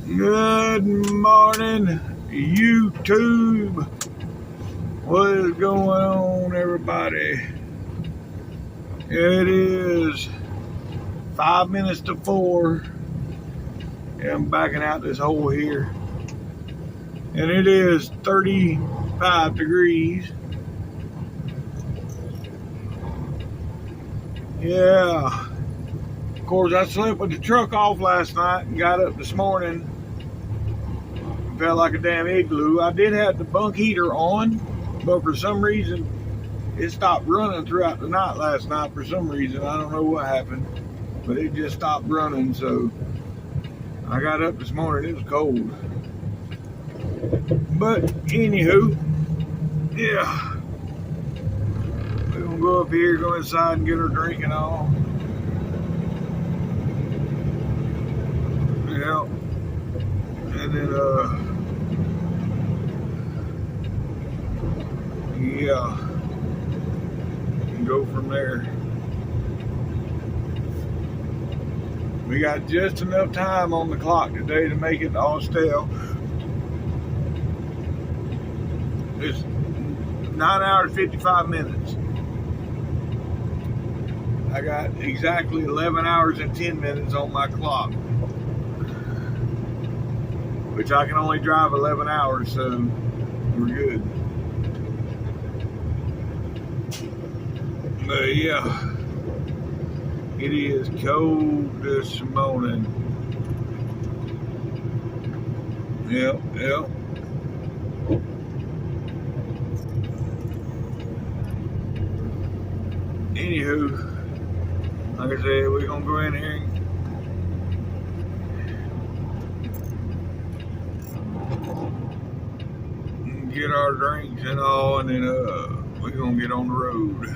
Good morning, YouTube. What is going on, everybody? It is 5 minutes to 4. And I'm backing out this hole here. And it is 35 degrees. Yeah. Of course, I slept with the truck off last night and got up this morning. Felt like a damn igloo. I did have the bunk heater on, but for some reason it stopped running throughout the night last night. For some reason, I don't know what happened, but it just stopped running. So I got up this morning, it was cold. But anywho, yeah, we're gonna go up here, go inside and get our drink and all. Yeah, and then yeah, and go from there. We got just enough time on the clock today to make it to Austell. It's 9 hours 55 minutes. I got exactly 11 hours and 10 minutes on my clock, which I can only drive 11 hours, so we're good. But yeah, it is cold this morning. Yep. Anywho, like I said, we're gonna go in here and get our drinks and all, and then we're gonna get on the road.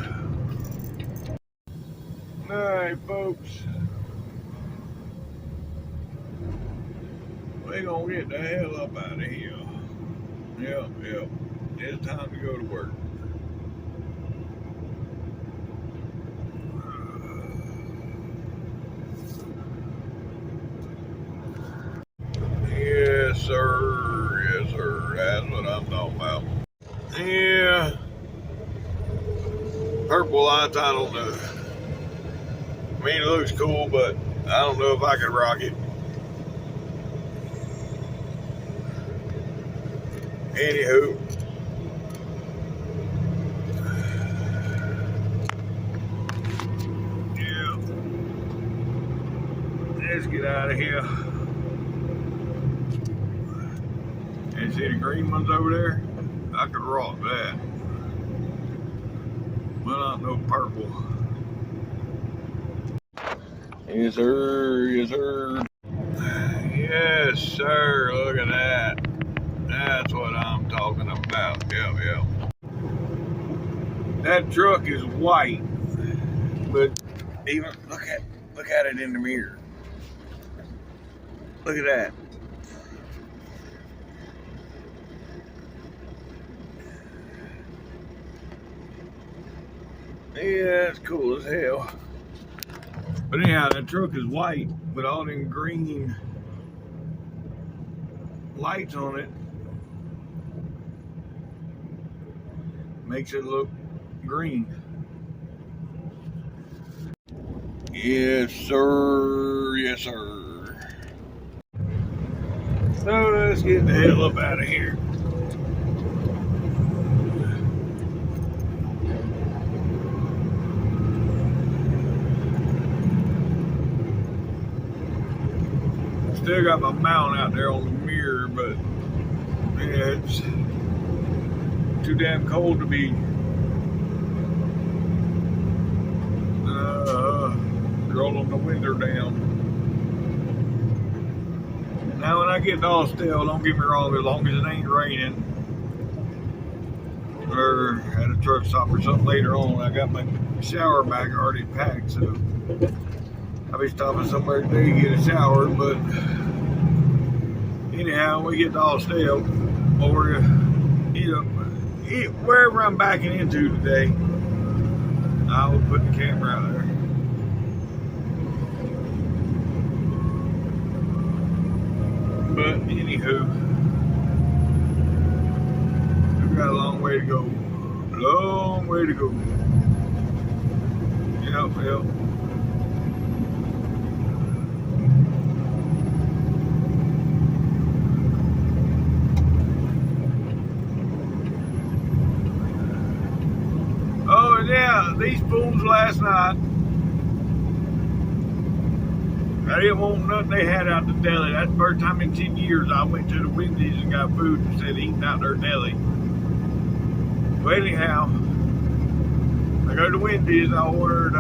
Alright, folks, we're gonna get the hell up out of here. Yep. It's time to go to work. Yes, sir. That's what I'm talking about. Yeah. Purple lights, I don't know. I mean, it looks cool, but I don't know if I could rock it. Anywho. Yeah. Let's get out of here. And see the green ones over there? I could rock that. But not no purple. Yes, sir. Yes, sir. Look at that. That's what I'm talking about. Yep. That truck is white, but even look at it in the mirror. Look at that. Yeah, that's cool as hell. But anyhow, that truck is white with all them green lights on it. Makes it look green. Yes, sir. So let's get the hell up out of here. Still got my mount out there on the mirror, but yeah, it's too damn cold to be rolling the window down. Now when I get to Austell, don't get me wrong, as long as it ain't raining or at a truck stop or something later on, I got my shower bag already packed, so I'll be stopping somewhere today to get a shower. But anyhow, when we get to Austell, or wherever I'm backing into today, I will put the camera out there. But Anywho, we've got a long way to go. Long way to go. Yep. Oh, yeah, these fools last night, I didn't want nothing they had out the deli. That's the first time in 10 years I went to the Wendy's and got food instead of eating out their deli. Well, anyhow, I go to Wendy's, I ordered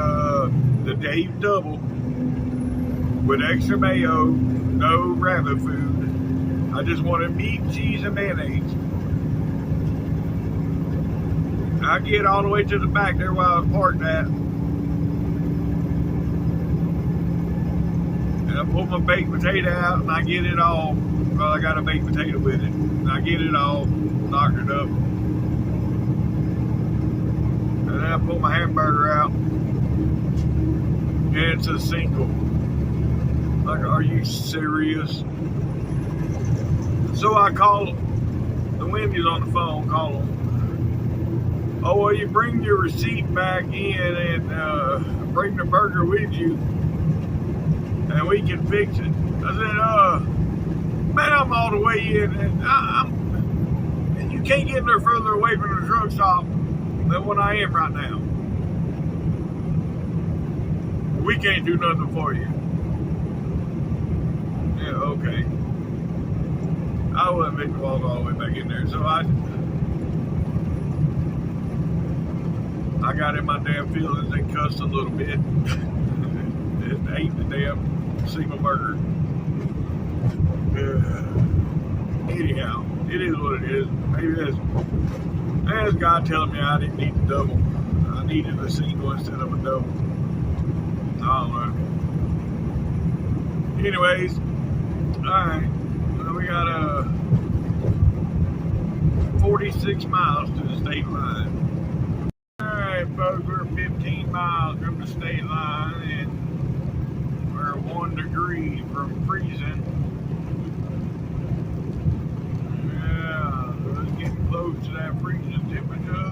the Dave Double with extra mayo, no rabbit food. I just wanted meat, cheese, and mayonnaise. I get all the way to the back there where I was parked at. And I pull my baked potato out and I get it all. Well, I got a baked potato with it. And I get it all, knocked it up. And then I pull my hamburger out. And it's a single. Like, are you serious? So I call the Wendy's on the phone, call them. Oh, well, you bring your receipt back in and bring the burger with you, and we can fix it. I said, man, I'm all the way in, and you can't get no further away from the truck stop than what I am right now. We can't do nothing for you. Yeah, okay. I wouldn't make the walk all the way back in there, so I got in my damn feelings and cussed a little bit and ate the damn single burger. Anyhow, it is what it is. Maybe that's God telling me I didn't need the double. I needed a single instead of a double. I don't know. Anyways, alright. Well, we got 46 miles to the state line. Folks, we're 15 miles from the state line and we're 1 degree from freezing. Yeah, it's getting close to that freezing temperature.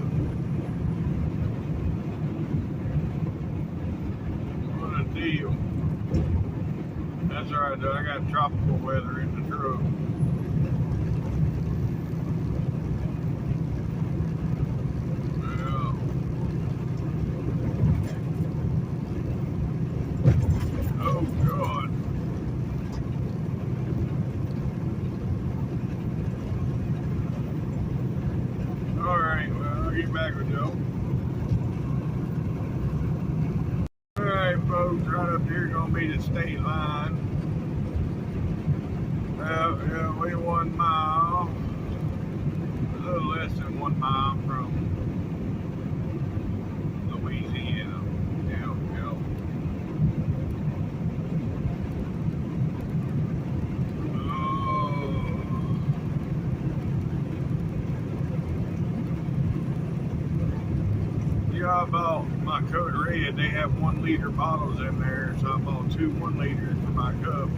What a deal. That's alright though, I got tropical weather in the truck. Back with Joe. Alright folks, right up here gonna be the state line. Yeah, we 1 mile, a little less than 1 mile from Louisiana. Yep. I bought my Code Red. They have 1 liter bottles in there, so I bought 2 1 liters for my cup.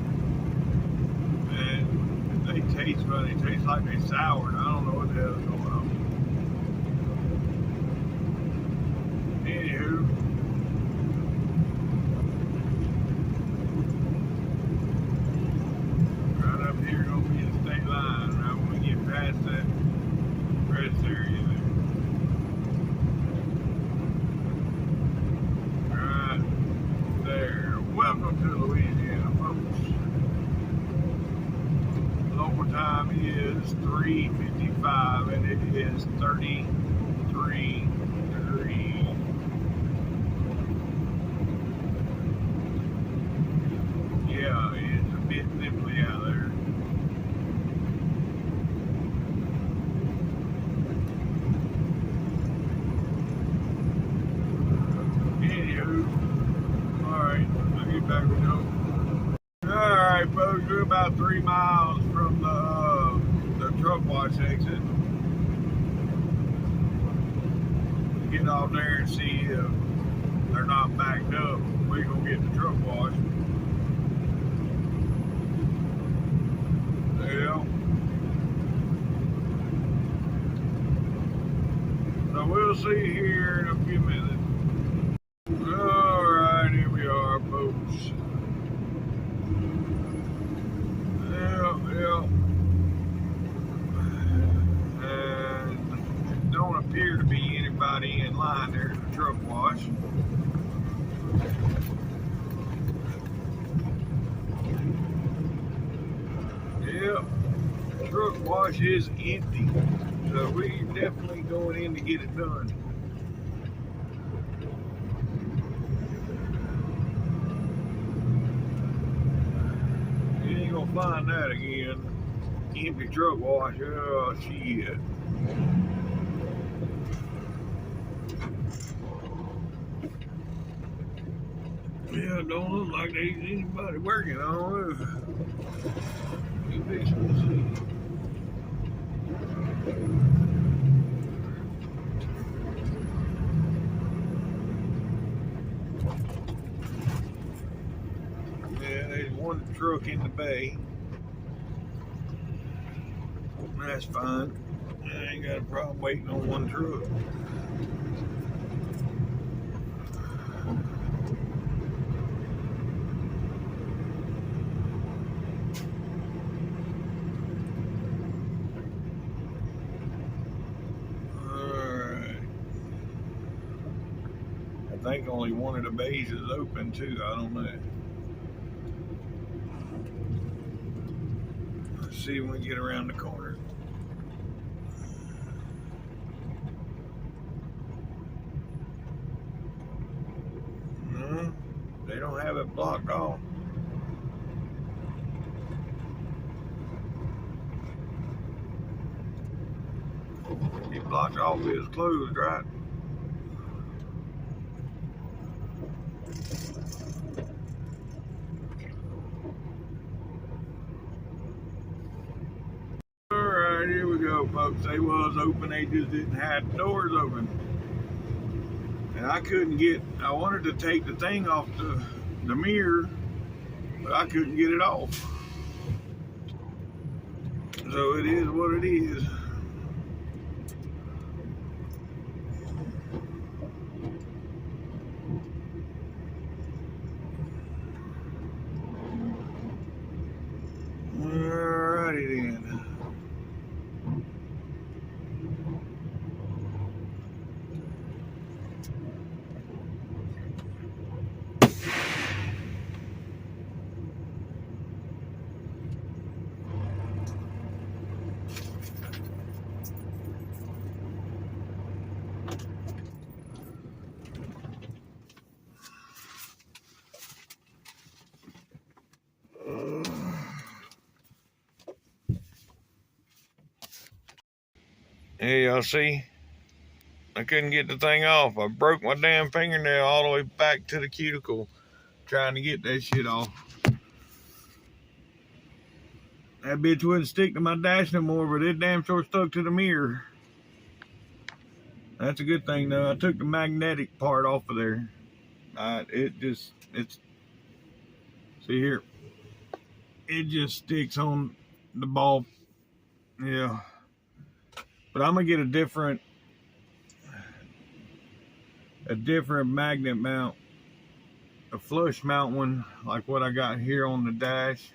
And they taste funny. They taste like they soured. I don't know what the hell's going on. Anywho, right up here gonna be the state line. Right when we get past that rest area there. Welcome to Louisiana, folks. Local time is 3:55 and it is 33 degrees. Yeah, it's a bit nipply out there. Anywho, alright. Back we go. Alright folks, we're about 3 miles from the truck wash exit. Get off there and see if they're not backed up. We're gonna get the truck wash. Yeah. see here in a few minutes. Alright, here we are, folks. Yeah. And don't appear to be anybody in line there at the truck wash. Yep, truck wash is empty, so we're definitely going in to get it done. You ain't gonna find that again. Empty truck wash, oh shit. Yeah, it don't look like there's anybody working on it. You fixing to see. Yeah, there's one truck in the bay. That's fine. I ain't got a problem waiting on one truck. I think only one of the bays is open too. I don't know. Let's see when we get around the corner. No, they don't have it blocked off. It blocked off, it was closed, right? Alright, here we go, folks. They was open, they just didn't have the doors open. And I couldn't get, I wanted to take the thing off the mirror, but I couldn't get it off. So it is what it is. Alrighty then. Hey, y'all see? I couldn't get the thing off. I broke my damn fingernail all the way back to the cuticle trying to get that shit off. That bitch wouldn't stick to my dash no more, but it damn sure stuck to the mirror. That's a good thing though. I took the magnetic part off of there. It's see here. It just sticks on the ball. Yeah. But I'm gonna get a different magnet mount, a flush mount one, like what I got here on the dash.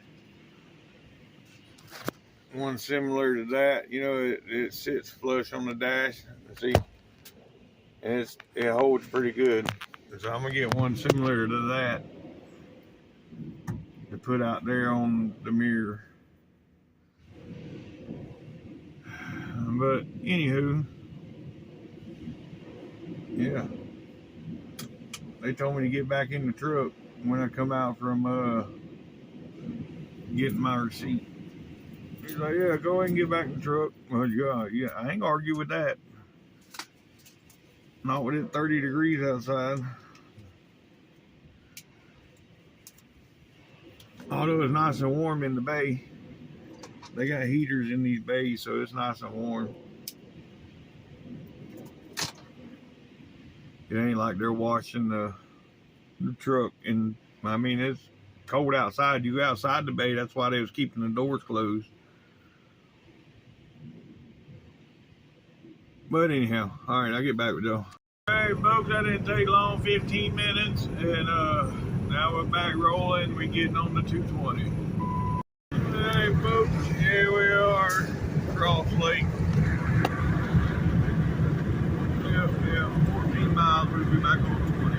One similar to that, you know, it sits flush on the dash. See, and it holds pretty good. So I'm gonna get one similar to that to put out there on the mirror. But anywho, yeah, they told me to get back in the truck when I come out from getting my receipt. He's like, yeah, go ahead and get back in the truck. Well, yeah, I ain't gonna argue with that. Not when it's 30 degrees outside. Although it's nice and warm in the bay. They got heaters in these bays, so it's nice and warm. It ain't like they're washing the truck. And I mean, it's cold outside. You go outside the bay, that's why they was keeping the doors closed. But anyhow, all right, I'll get back with y'all. Hey folks, that didn't take long, 15 minutes, and now we're back rolling. We're getting on the 220. Hey folks, here we are, Cross Lake. Yep, 14 miles, we'll be back on 20.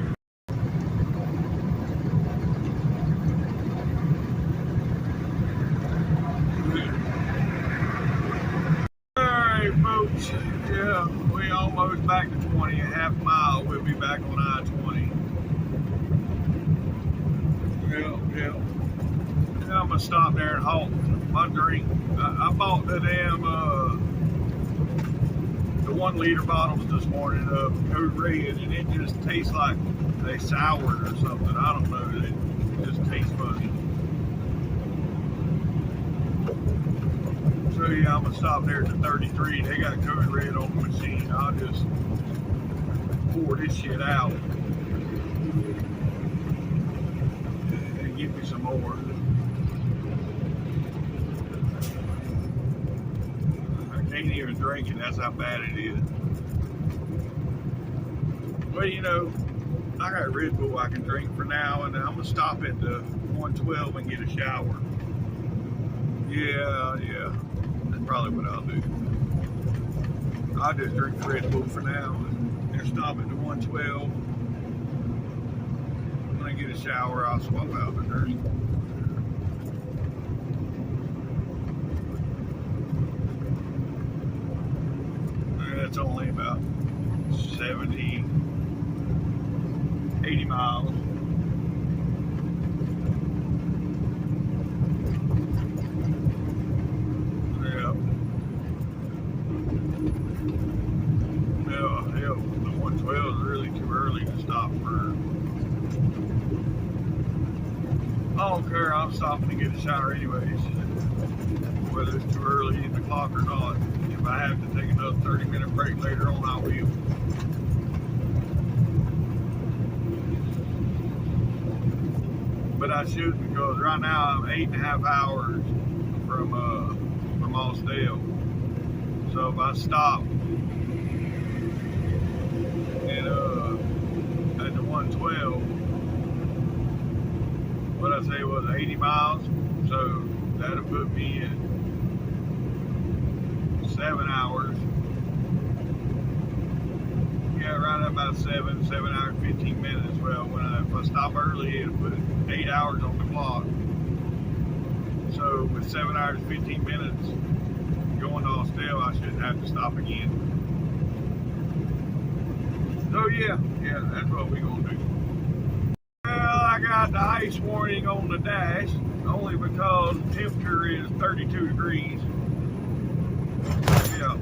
Alright folks, yeah, we almost back to 20, a half mile, we'll be back on I-20. Yeah. I'm gonna stop there and halt my drink. I bought the damn, the 1 liter bottles this morning of Code Red, and it just tastes like they soured or something. I don't know, it just tastes funny. So yeah, I'm gonna stop there at the 33. They got Code Red on the machine. I'll just pour this shit out and get me some more. I can't even drink it. That's how bad it is. But you know, I got Red Bull I can drink for now, and I'm gonna stop at the 112 and get a shower. Yeah. That's probably what I'll do. I'll just drink the Red Bull for now and stop at the 112. When I get a shower, I'll swap out the drink. That's only about 70, 80 miles. Hell, the 112 is really too early to stop for. I don't care, I'm stopping to get a shower anyways. Whether it's too early in the clock or not. If I have to take another 30-minute break later on, I will. But I shouldn't, because right now I'm 8.5 hours from Austell. So if I stop at the 112, what I say was 80 miles, so that'll put me in 7 hours. Yeah, right about 7 hours, 15 minutes. Well, if I stop early, it'll put 8 hours on the clock. So with 7 hours, 15 minutes going to Austell, I shouldn't have to stop again. So yeah, that's what we're gonna do. Well, I got the ice warning on the dash, only because the temperature is 32 degrees. Yeah,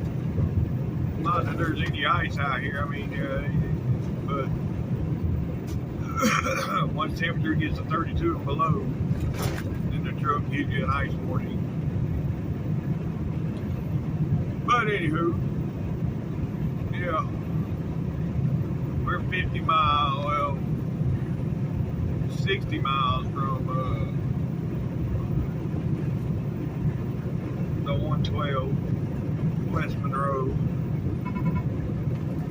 not that there's any ice out here, I mean, but once temperature gets to 32 and below, then the truck gives you an ice warning. But anywho, yeah. We're 50 miles, well, 60 miles from the 112 West Monroe,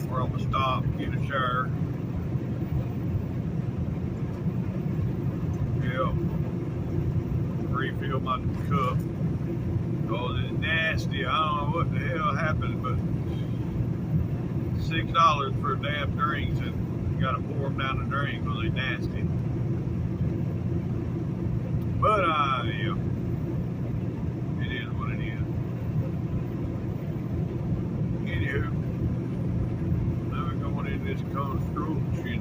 where I'm gonna stop, get a shower. Yeah, refill my cup. Oh, it's nasty. I don't know what the hell happened, but $6 for damn drinks, and you gotta pour them down the drain because they're nasty. But yeah, it is what it is. Anywho, now we're going in this construction.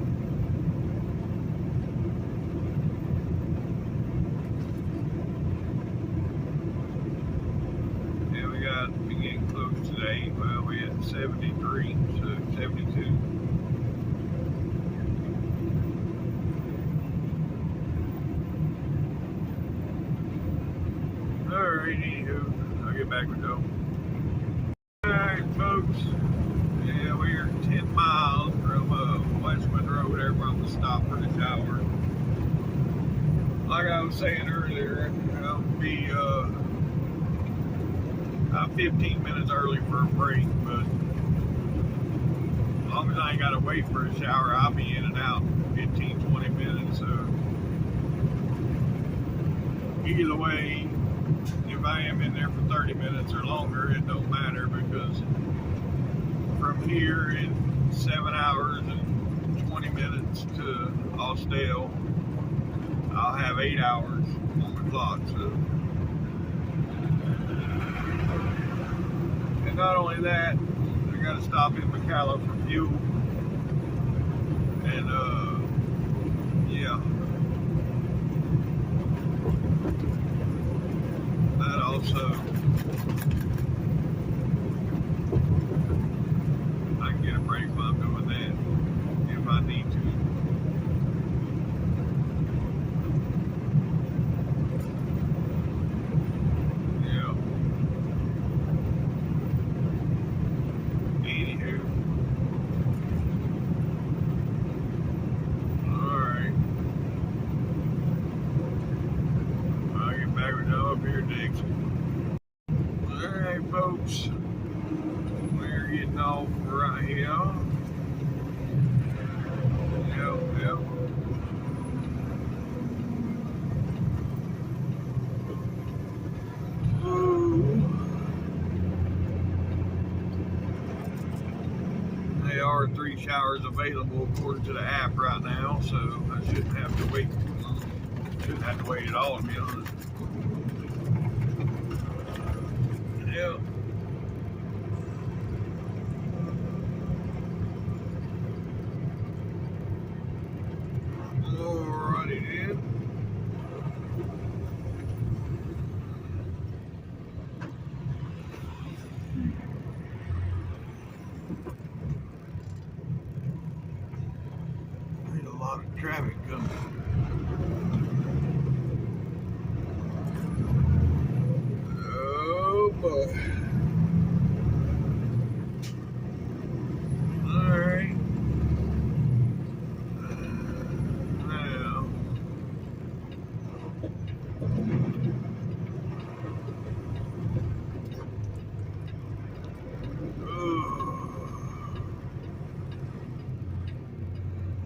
Yeah, we getting close today. Well, we at 73. 72. Alright, anywho, I'll get back with y'all. Alright, folks. Yeah, we're 10 miles from West Monroe, there, where I'm gonna stop for the shower. Like I was saying earlier, I'll be 15 minutes early for a break, but long as I ain't gotta wait for a shower, I'll be in and out in 15, 20 minutes. So either way, if I am in there for 30 minutes or longer, it don't matter, because from here in 7 hours and 20 minutes to Austell, I'll have 8 hours on the clock. So, and not only that, I got to stop in McCalla for fuel, and yeah, that also, I can get a break while I'm doing that if I need to. Alright, folks, we're getting off right here. Yep. Ooh. There are 3 showers available according to the app right now, so I shouldn't have to wait. Shouldn't have to wait at all, to be honest. Yep. Alrighty then. There's a lot of traffic coming. Oh boy. Alright. Now.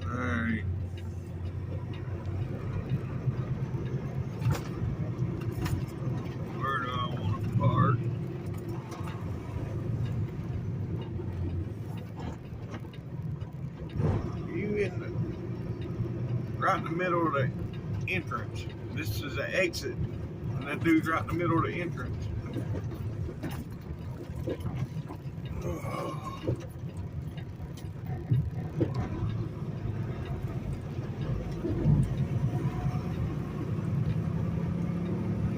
Alright. Where do I want to park? You in the, right in the middle of the entrance. This is the exit, and that dude's right in the middle of the entrance.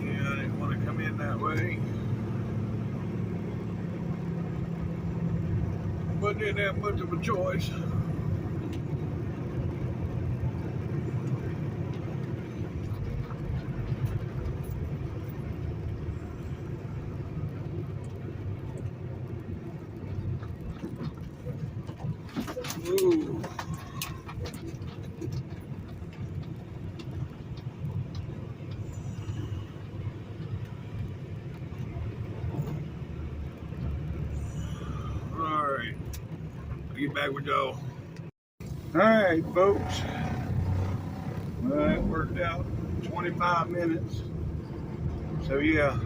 Yeah, I didn't want to come in that way. But didn't have much of a choice. Ooh. Alright. I'll get back with y'all. Alright, folks. Well, that worked out 25 minutes. So yeah,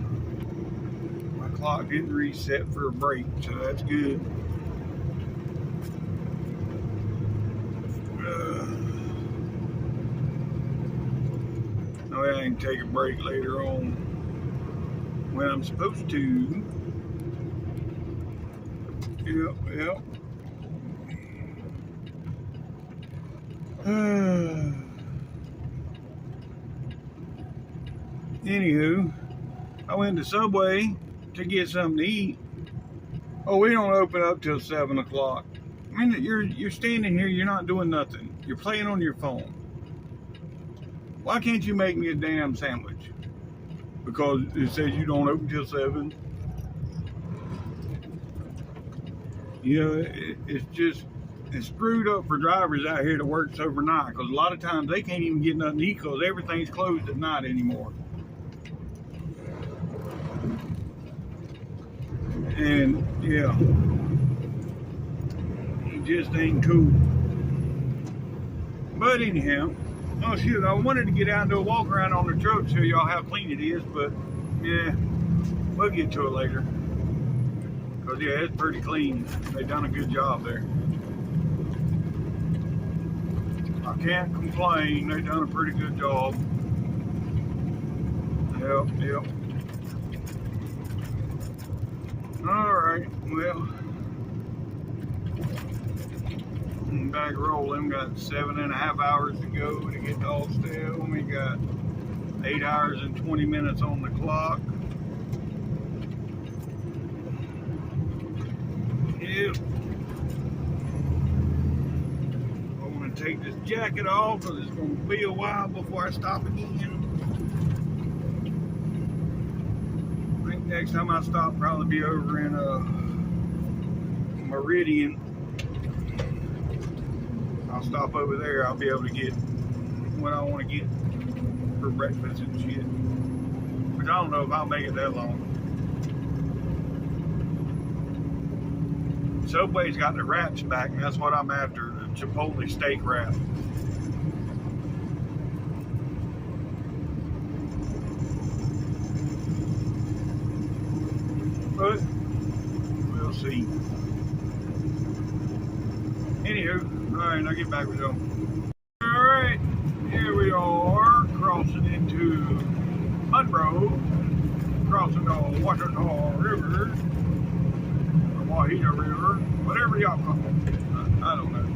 my clock didn't reset for a break, so that's good. I can take a break later on when I'm supposed to. Yep. Anywho, I went to Subway to get something to eat. Oh, we don't open up till 7 o'clock. I mean, you're standing here, you're not doing nothing. You're playing on your phone. Why can't you make me a damn sandwich? Because it says you don't open till 7. You know, it's screwed up for drivers out here that works overnight, because a lot of times they can't even get nothing to eat because everything's closed at night anymore. And yeah, just ain't cool. But anyhow, oh shoot, I wanted to get out and do a walk around on the truck to show y'all how clean it is, but yeah, we'll get to it later. Because yeah, it's pretty clean. They've done a good job there. I can't complain. They've done a pretty good job. Yep. Alright, well, back rolling. Got 7.5 hours to go to get to Austell. We got 8 hours and 20 minutes on the clock. Yep. I want to take this jacket off because it's going to be a while before I stop again. I think next time I stop probably be over in Meridian. I'll stop over there. I'll be able to get what I want to get for breakfast and shit. Which I don't know if I'll make it that long. Subway's got the wraps back, and that's what I'm after, the Chipotle steak wrap. But we'll see. Anywho, alright, I'll get back with y'all. Alright, here we are, crossing into Monroe, crossing the Washita River, or Wahita River, whatever y'all call it. I don't know.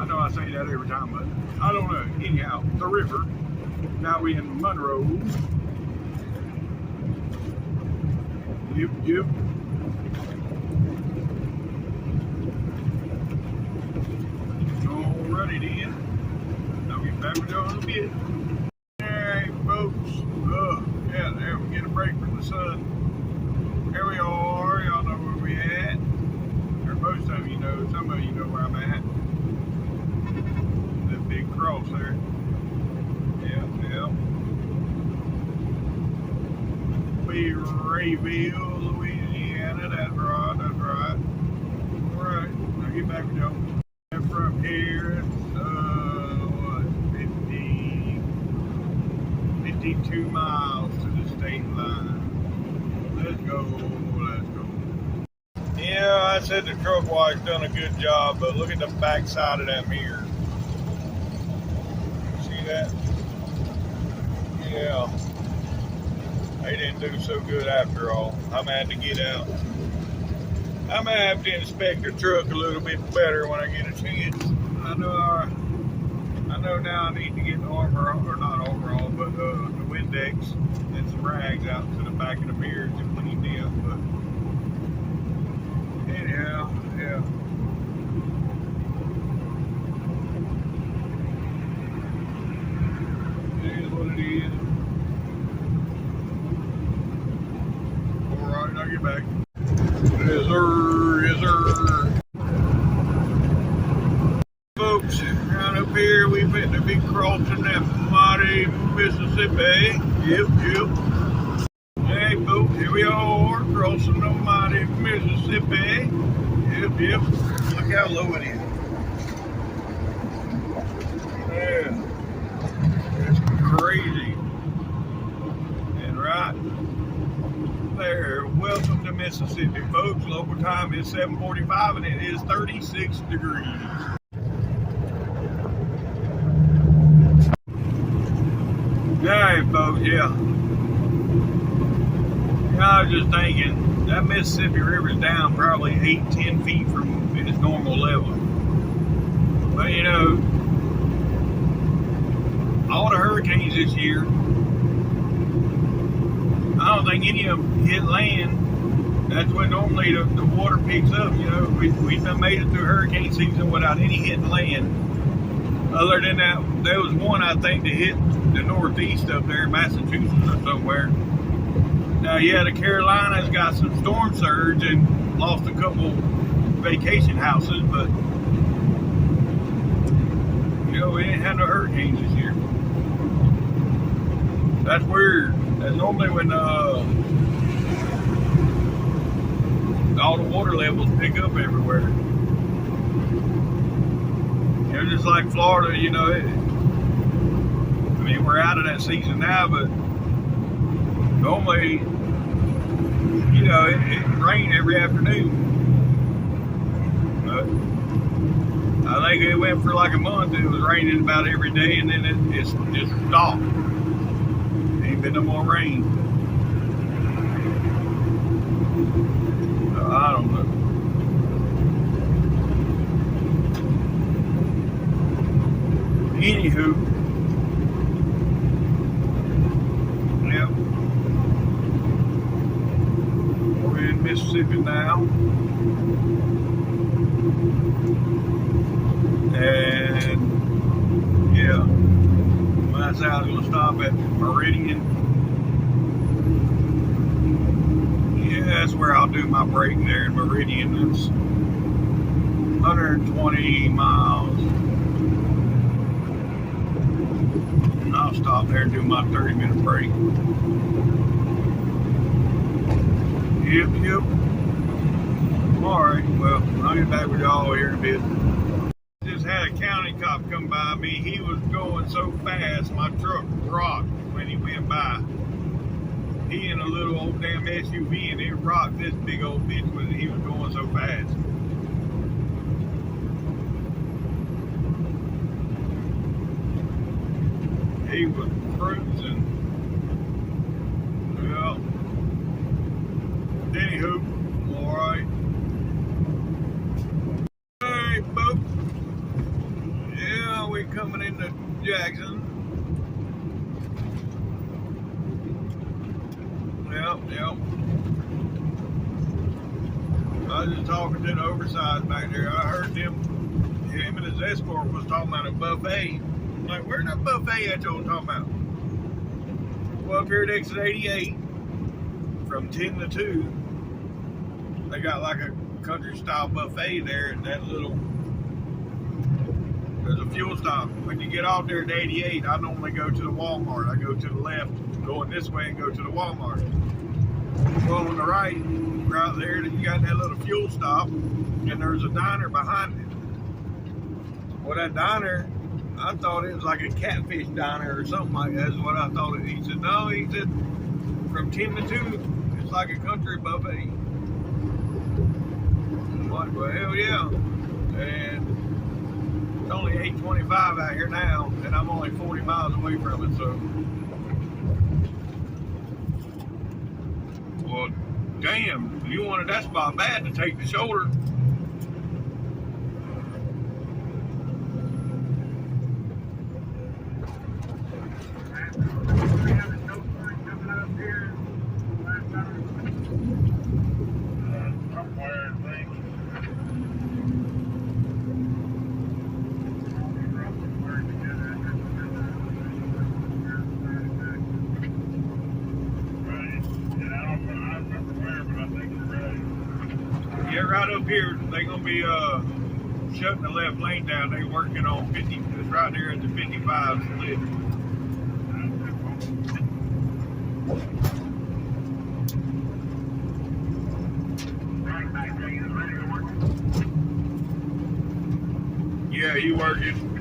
I know I say that every time, but I don't know. Anyhow, the river. Now we in Monroe. Yep. Alrighty then. I'll get back with y'all in a bit. Alright, folks. Yeah, there we get a break from the sun. Here we are. Y'all know where we at. Or most of you know. Some of you know where I'm at. That big cross there. Yep. Rayville, Louisiana. That's right. Alright, I'll get back with y'all. From here, it's what, 52 miles to the state line. Let's go. Yeah, I said the truck wash done a good job, but look at the back side of that mirror. See that? Yeah. They didn't do so good after all. I'm gonna have to get out. I'm gonna have to inspect the truck a little bit better when I get a chance. I know now I need to get the armor on, or not armor on, but the Windex and some rags out to the back of the mirrors to clean them. But anyhow, yeah. It is what it is. Alright, I'll get back. Yes, sir. Folks, right up here, we've been to be crossing that mighty Mississippi. Yep. Hey, folks, here we are, crossing the mighty Mississippi. Yep. Look how low it is. Yeah. It's crazy. And right there, welcome to Mississippi, folks. Local time is 7:45 and it is 36 degrees. Alright, folks, yeah. I was just thinking, that Mississippi River's down probably 8-10 feet from its normal level. But you know, all the hurricanes this year, I don't think any of them hit land. That's when normally the water picks up. You know, we done made it through hurricane season without any hitting land. Other than that, there was one I think that hit the northeast up there in Massachusetts or somewhere. Now, yeah, the Carolinas got some storm surge and lost a couple vacation houses, but you know, we didn't have no hurricanes this year. That's weird. That's normally when all the water levels pick up everywhere. know, just like Florida, you know, I mean, we're out of that season now, but normally, you know, it rained every afternoon. But I think it went for like a month. It was raining about every day, and then it's just stopped. Ain't been no more rain. So I don't know. Anywho, yep, we're in Mississippi now, and yeah, that's how I was gonna stop at Meridian. Yeah, that's where I'll do my break there in Meridian. It's 120 miles. I'll stop there and do my 30-minute break. Yep. Alright, well, I'll get back with y'all here in a bit. Just had a county cop come by me. He was going so fast, my truck rocked when he went by. He in a little old damn SUV, and it rocked this big old bitch when he was going so fast. He was cruising. Well, anywho, alright. Hey, folks. Yeah, we coming into Jackson. Yep. I was just talking to the oversize back there. I heard him and his escort was talking about a buffet. I'm like, where's that buffet that y'all talking about? Well, up here at exit 88, from 10 to 2, they got like a country style buffet there at that little, there's a fuel stop. When you get off there at 88, I normally go to the Walmart. I go to the left, going this way, and go to the Walmart. Well, on the right there, you got that little fuel stop, and there's a diner behind it. Well, that diner, I thought it was like a catfish diner or something like that. That's what I thought. He said, no, he said, from 10 to 2, it's like a country buffet. I'm like, well, hell yeah. And it's only 8:25 out here now, and I'm only 40 miles away from it, so. Well, damn, you wanted that spot bad to take the shoulder. Yeah, right up here, they're gonna be shutting the left lane down. They're working on 50. It's right there at the 55 split. Yeah, you working?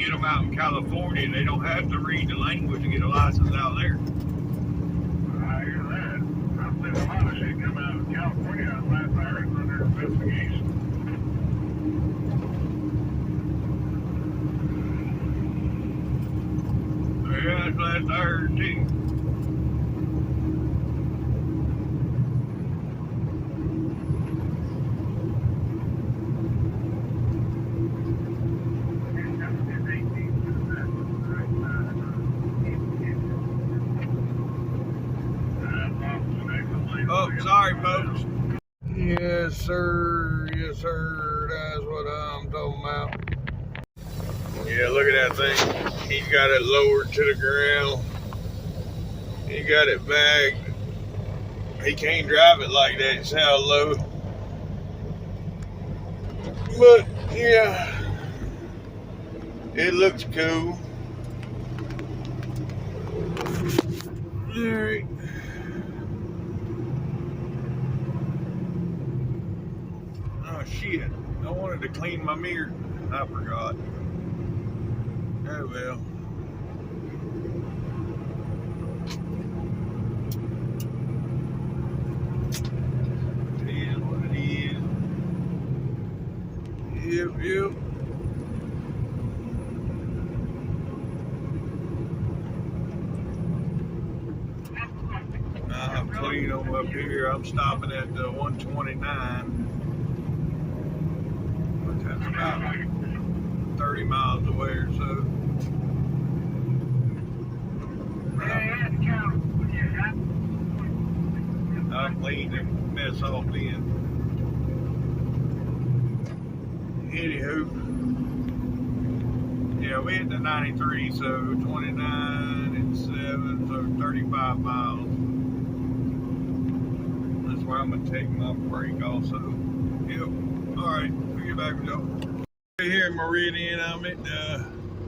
get them out in California. They don't have to read the language to get a license out there. I hear that. I've seen a lot of shit come out of California last I heard under investigation. Yeah, that's last I heard too. Oh, sorry, folks. Yes, sir. Yes, sir. That's what I'm talking about. Yeah, look at that thing. He got it lowered to the ground. He got it bagged. He can't drive it like that. It's how low. But, yeah. It looks cool. Alright. Oh shit. I wanted to clean my mirror. I forgot. Oh well. It is what it is. Yep. I'm clean on up here. I'm stopping at 129. That's about 30 miles away or so. I'll clean the mess off then. Anywho, yeah, we hit the 93, so 29 and 7, so 35 miles. That's where I'm gonna take my break also. Yep. Alright, we'll get back with y'all. Here in Meridian, I'm at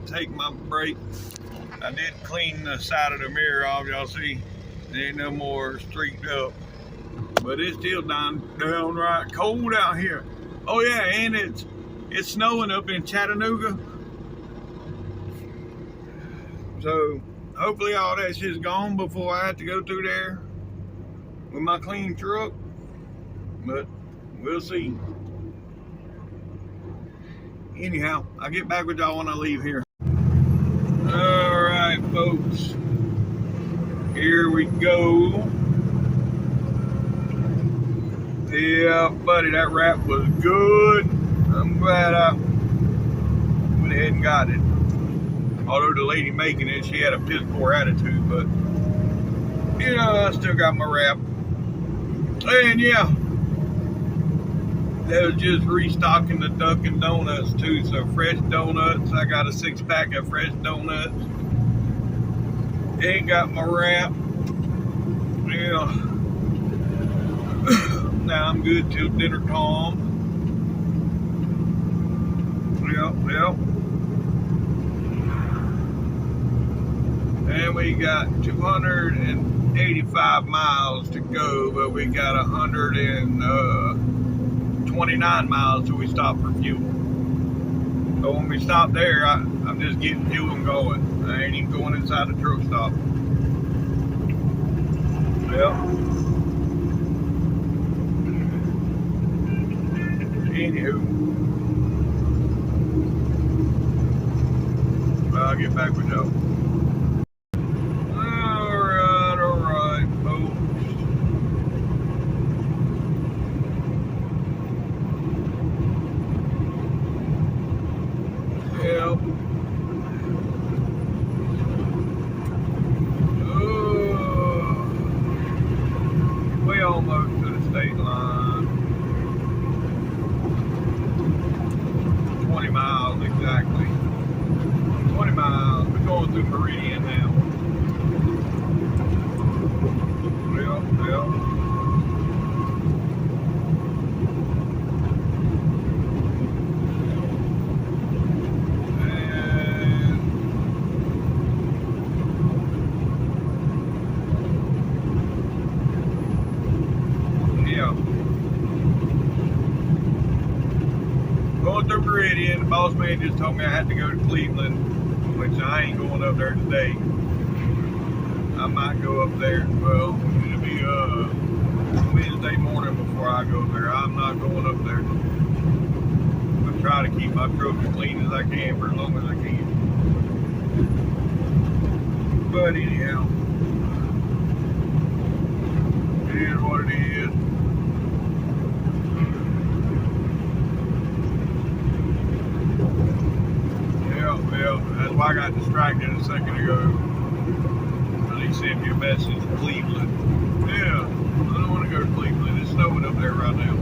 take my break. I did clean the side of the mirror off, y'all see. There ain't no more streaked up. But it's still downright cold out here. Oh yeah, and it's snowing up in Chattanooga. So hopefully all that shit's gone before I have to go through there with my clean truck. But we'll see. Anyhow, I'll get back with y'all when I leave here. Alright, folks. Here we go. Yeah, buddy, that wrap was good. I'm glad I went ahead and got it. Although the lady making it, she had a piss poor attitude, but you know, I still got my wrap. And yeah, that was just restocking the Dunkin' Donuts too. So fresh donuts, I got a 6-pack of fresh donuts. Ain't got my wrap. Yeah. Now I'm good till dinner time. Yep. And we got 285 miles to go, but we got 129 miles till we stop for fuel. So when we stop there, I'm just getting fuel and going. I ain't even going inside the truck stop. Yep. Anywho, I'll get back with y'all. Alright, folks. Yep. We almost to the state line. 20 miles exactly. 20 miles. We're going through Meridian now. Yep. And yeah. Going through Meridian. boss man just told me I had to go to Cleveland, which I ain't going up there today. I might go up there. Well, it'll be Wednesday morning before I go there. I'm not going up there. I try to keep my truck as clean as I can for as long as I can. But anyhow, it is what it is. Yeah, that's why I got distracted a second ago. He sent me a message to Cleveland. Yeah, I don't want to go to Cleveland. It's snowing up there right now.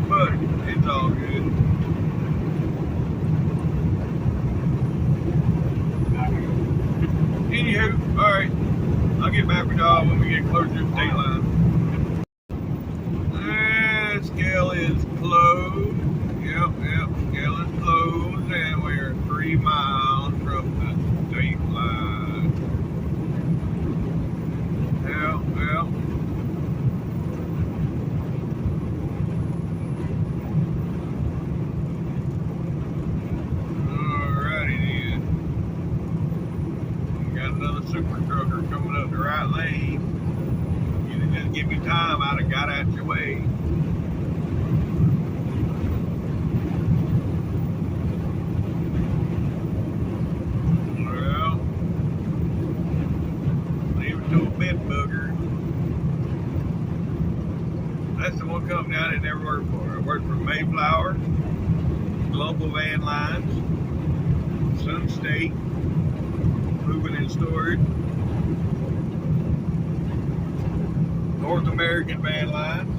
But it's all good. Anywho, alright. I'll get back with y'all when we get closer to the state line. Scale is closed. Yep, scale is closed, and we're 3 miles from the state line. Yep. Alrighty then. Got another super trucker coming up the right lane. You didn't just give me time, I'd have got out your way. That's the one company I didn't ever work for. I worked for Mayflower, Global Van Lines, Sun State, Moving and Storage, North American Van Lines.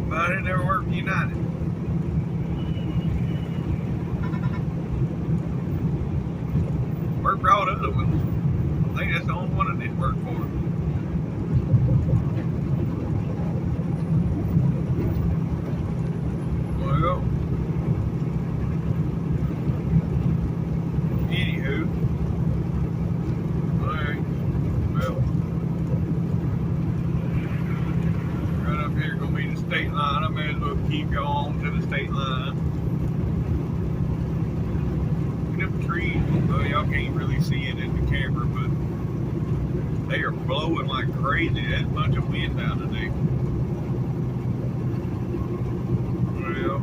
But I didn't ever work for United. Worked for all the other ones. I think that's the only one I didn't work for. Well, anywho, alright, well, right up here gonna be the state line. I may as well keep going to the state line. And them trees, well, y'all can't really see it in the camera, but they are blowing like crazy. There's a bunch of wind down today. Well,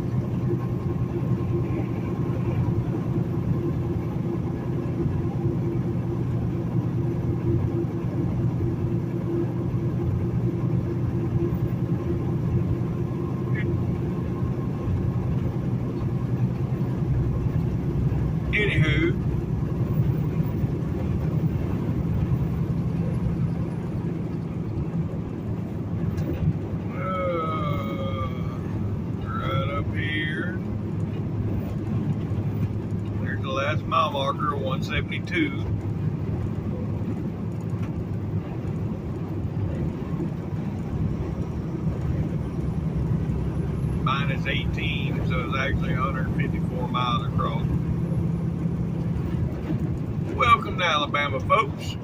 anywho, right up here, there's the last mile marker of 172. Minus 18, so it's actually 154 miles across. Welcome to Alabama, folks.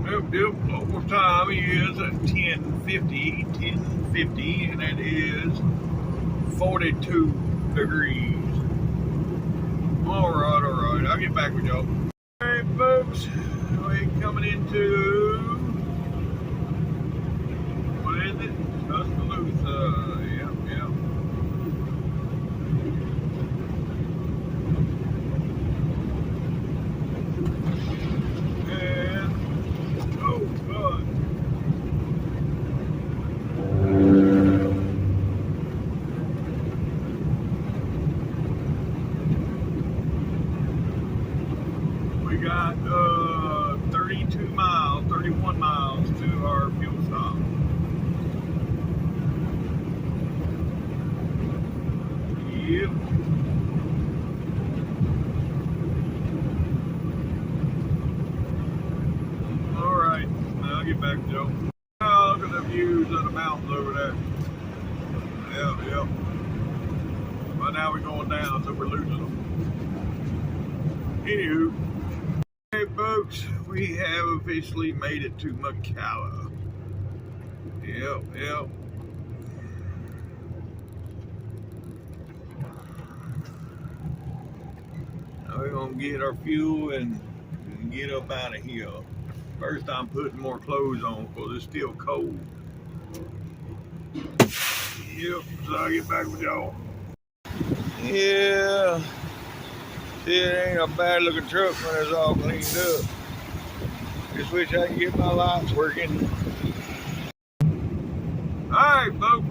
Yep. Local time is 10:50, and it is 42 degrees. All right. I'll get back with y'all. All right, folks. We're coming into, what is it? Tuscaloosa. Yep. We got 31 miles to our fuel stop. Yep. Alright, now I'll get back, Joe. Oh, look at the views of the mountains over there. Yep. But now we're going down, so we're losing them. Anywho, hey folks, we have officially made it to McCalla. Yep. We're gonna get our fuel and get up out of here. First, I'm putting more clothes on because it's still cold. Yep, so I'll get back with y'all. Yeah, it ain't a bad looking truck when it's all cleaned up. Just wish I could get my lights working. Alright, folks.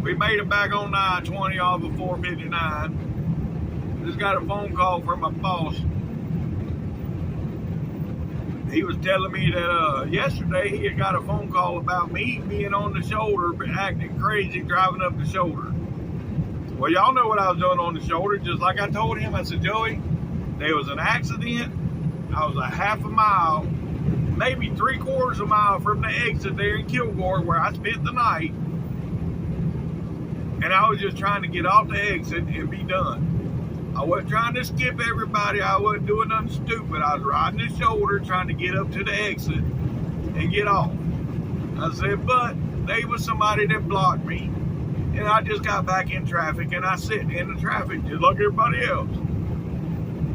We made it back on 920 off of 459. Just got a phone call from my boss. He was telling me that yesterday he had got a phone call about me being on the shoulder, acting crazy, driving up the shoulder. Well, y'all know what I was doing on the shoulder. Just like I told him, I said, Joey, there was an accident. I was a half a mile, maybe 3/4 of a mile from the exit there in Kilgore where I spent the night. And I was just trying to get off the exit and be done. I wasn't trying to skip everybody. I wasn't doing nothing stupid. I was riding the shoulder trying to get up to the exit and get off. I said, but there was somebody that blocked me. And I just got back in traffic and I sit in the traffic just like everybody else.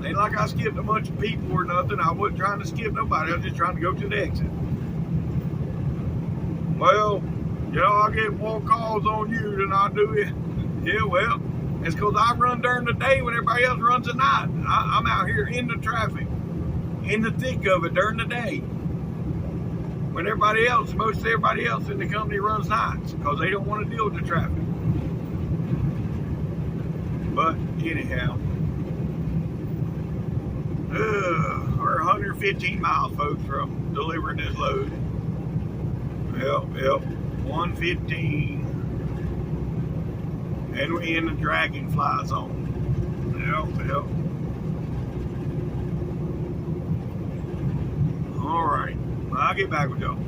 Ain't like I skipped a bunch of people or nothing. I wasn't trying to skip nobody. I was just trying to go to the exit. Well, you know, I get more calls on you than I do it. Yeah, well, it's because I run during the day when everybody else runs at night. I'm out here in the traffic, in the thick of it during the day. When everybody else, most everybody else in the company runs nights because they don't want to deal with the traffic. But anyhow, we're 115 miles, folks, from delivering this load. Yep, 115. And we're in the dragonfly zone. Yep. All right, well, I'll get back with y'all.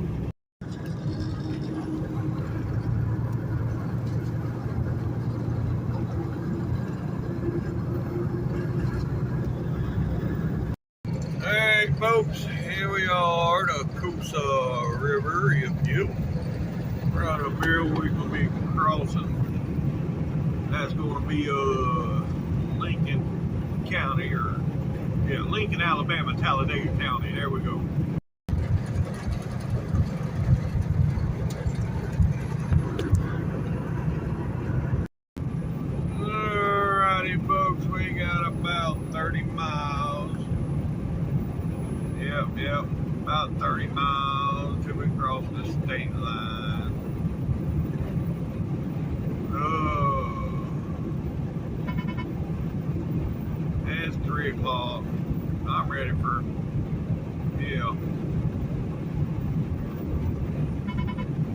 Hey, folks, here we are, the Coosa River. Yep. Right up here, we're gonna be crossing. That's going to be Lincoln County, or Lincoln, Alabama, Talladega County. There we go. Alrighty, folks, we got about 30 miles. Yep, about 30 miles till we cross the state line. It's 3 o'clock. I'm ready for,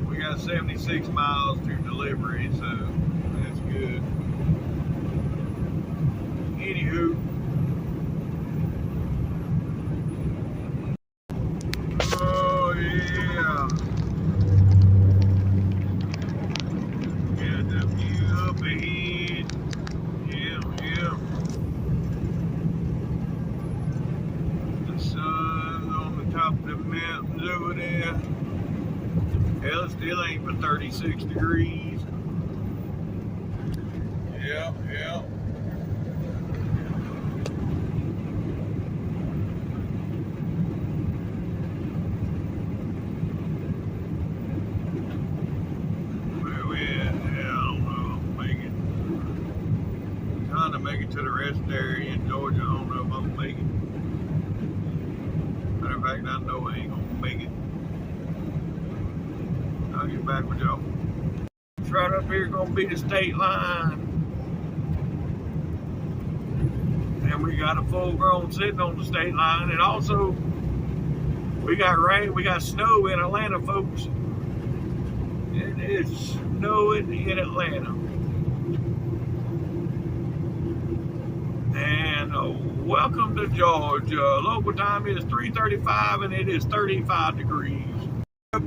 we got 76 miles to delivery, so that's good. Anywho, oh yeah. Got the view up ahead. Yeah. Top of the mountains over there. Hell, it still ain't but 36 degrees. Yep. Where we at? I don't know. Trying to make it to the rest area in Georgia. I don't know if I'm gonna make it. Matter of fact, I know I ain't gonna make it. I'll get back with y'all. It's right up here gonna be the state line. And we got a full grown sitting on the state line. And also, we got rain, we got snow in Atlanta, folks. It is snowing in Atlanta. And welcome to Georgia. Local time is 3:35 and it is 35 degrees.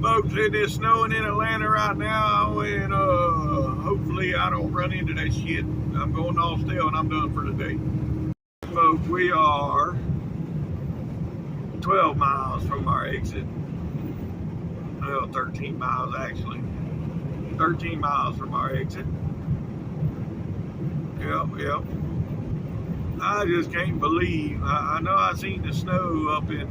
Folks, it is snowing in Atlanta right now, and hopefully I don't run into that shit. I'm going to Austell and I'm done for the day. Folks, we are 12 miles from our exit. Well, 13 miles actually. 13 miles from our exit. Yep. I just can't believe. I know I seen the snow up in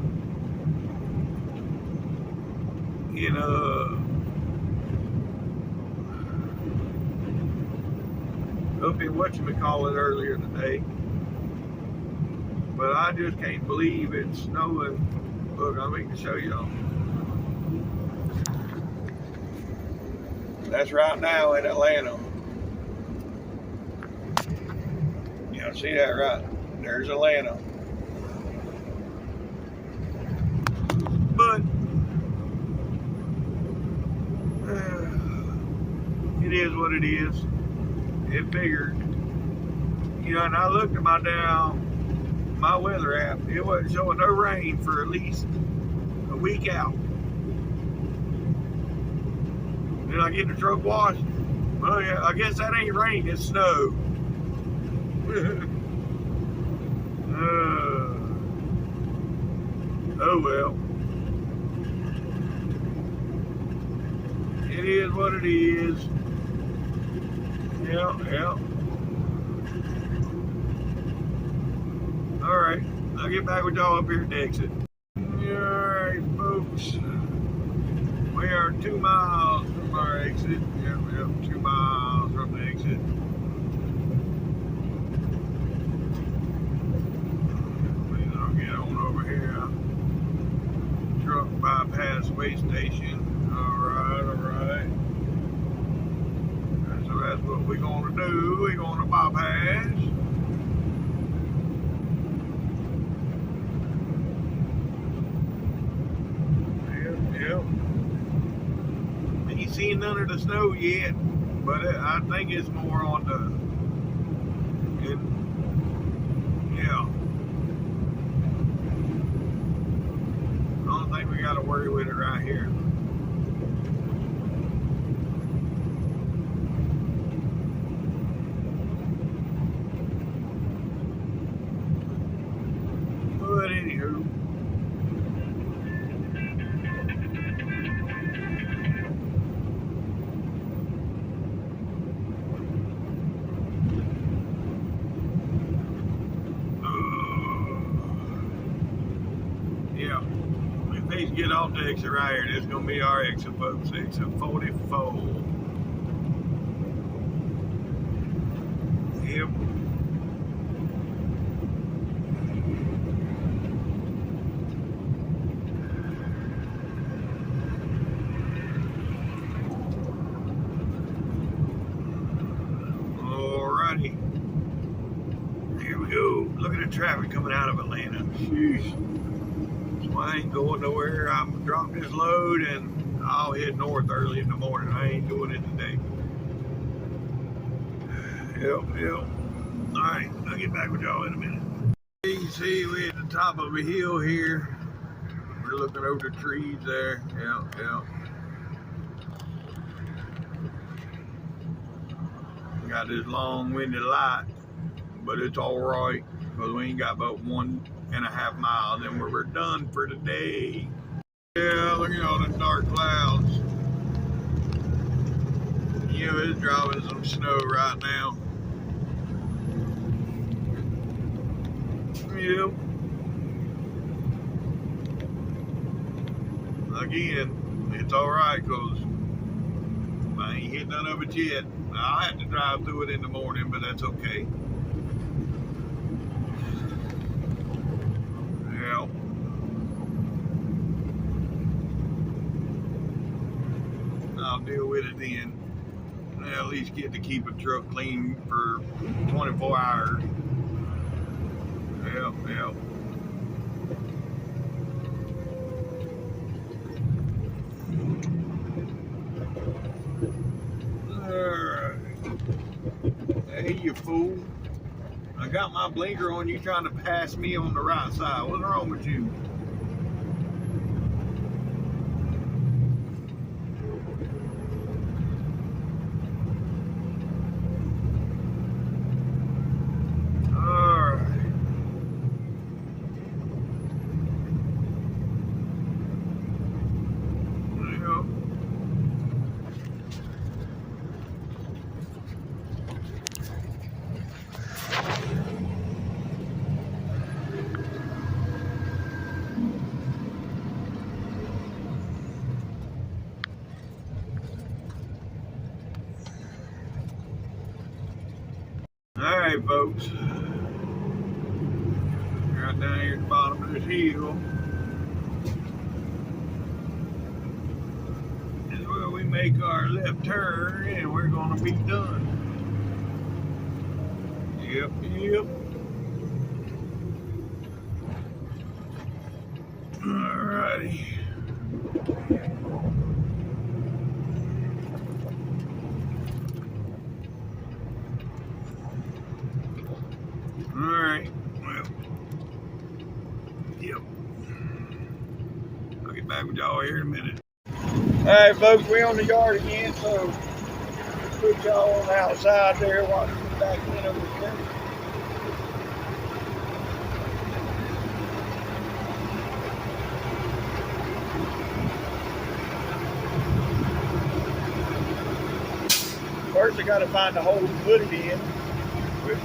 whatchamacallit earlier today. But I just can't believe it's snowing. Look, I'm going to show y'all. That's right now in Atlanta. You see that right? There's Atlanta. But it is what it is. It figured. And I looked at my weather app. It wasn't showing no rain for at least a week out. Did I get the truck washed? Well, yeah, I guess that ain't rain, it's snow. Oh well. It is what it is. Yeah. Alright, I'll get back with y'all up here at the exit. Alright, folks. We are 2 miles from our exit. Yep, 2 miles from the exit. I'll get on over here. Truck bypass way station. Alright. So that's what we're going to do. We're going to bypass. Yep. Ain't seen none of the snow yet, but I think it's more on yeah. I don't think we got to worry with it right here. But anywho. Get off the exit right here. This is going to be our exit, folks. Exit 44. Yep. Alrighty. Here we go. Look at the traffic coming out of Atlanta. Sheesh. I ain't going nowhere. I'm dropping this load and I'll head north early in the morning. I ain't doing it today. Yep. Alright, I'll get back with y'all in a minute. You can see we're at the top of a hill here. We're looking over the trees there. Yep. Got this long-winded light, but it's alright because we ain't got but 1.5 miles and we're done for the day. Yeah, look at all the dark clouds. It's dropping some snow right now. Yep. Again, it's alright because I ain't hit none of it yet. I'll have to drive through it in the morning, but that's okay. Yeah. I'll deal with it then. At least get to keep a truck clean for 24 hours. Yep. Alright. Hey, you fool. I got my blinker on, you trying to pass me on the right side. What's wrong with you? Alright, folks. Right down here at the bottom of this hill is where we make our left turn and we're gonna be done. Yep. Alrighty. Alright. Well. Yep. I'll get back with y'all here in a minute. Alright, folks, we're on the yard again, so put y'all on the outside there while we get back in over here. First, I got to find a hole to put it in, which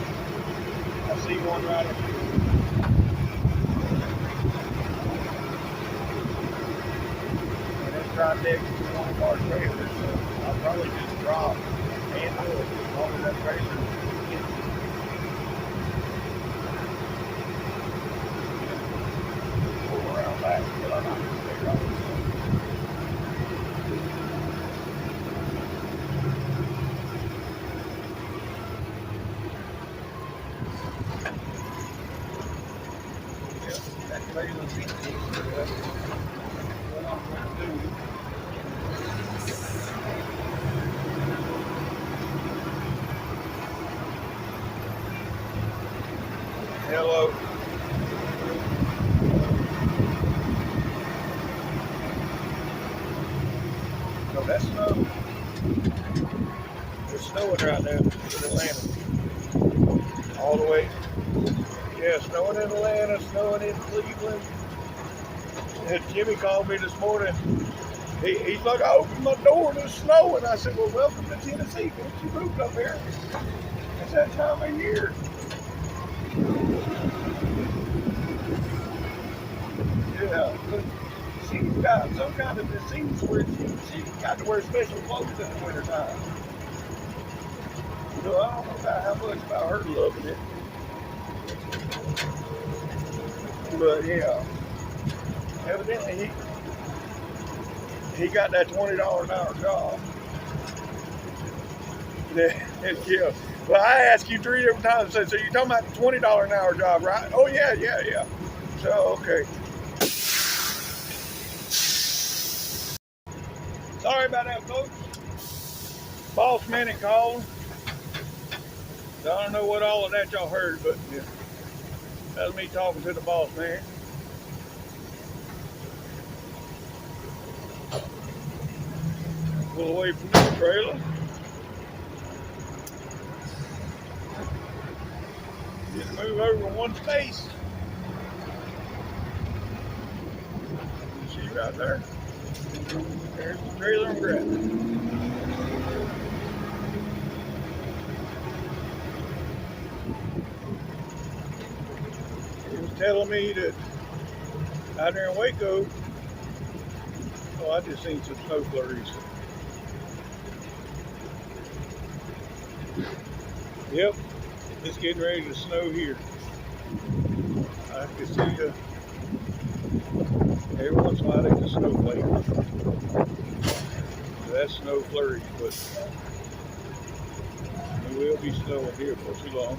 I see one right up here. And it's right next to one of our trailers, so I'll probably just drop and do it as long as that trailer gets pull around back until I'm not going to stay right. Hello. So that's snow. It's snowing right now in Atlanta. All the way. Yeah, snowing in Atlanta, snowing in Cleveland. And Jimmy called me this morning. He's like, I opened my door and it's snowing. I said, well, welcome to Tennessee. Don't you moved up here? It's that time of year. Yeah, but she's got some kind of disease where she's got to wear special clothes in the wintertime. So I don't know about how much about her loving it. But yeah, evidently he got that $20 an hour job. Yeah. Well, I asked you 3 different times. I said, so you're talking about the $20 an hour job, right? Oh yeah. So okay. Sorry about that, folks. Boss man called. So I don't know what all of that y'all heard, but yeah, that was me talking to the boss man. Pull away from the trailer. Just move over one space. You see right there? There's the trailer I'm grabbing. He was telling me that out there in Waco, oh, I just seen some snow flurries. Yep, it's getting ready to snow here. I can see every once in a while there's a snowflake. So that's snow flurries, but it will be snowing here for too long.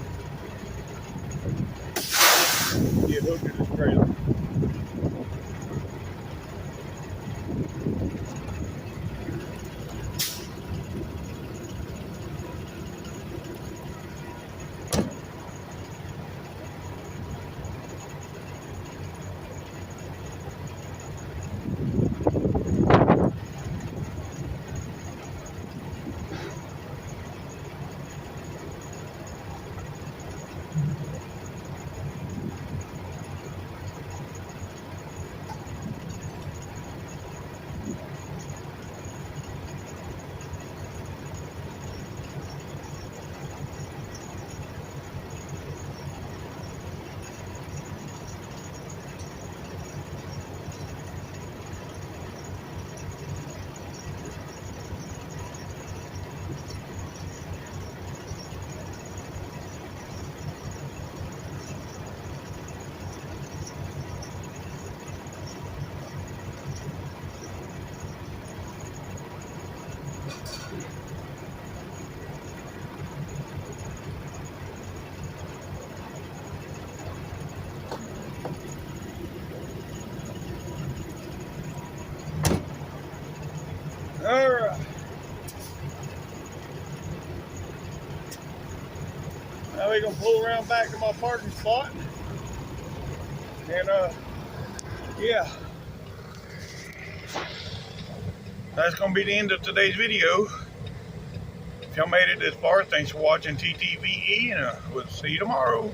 Get hooked to this trailer. Now we're gonna pull around back to my parking spot. And yeah. That's gonna be the end of today's video. If y'all made it this far, thanks for watching TTVE, and we'll see you tomorrow.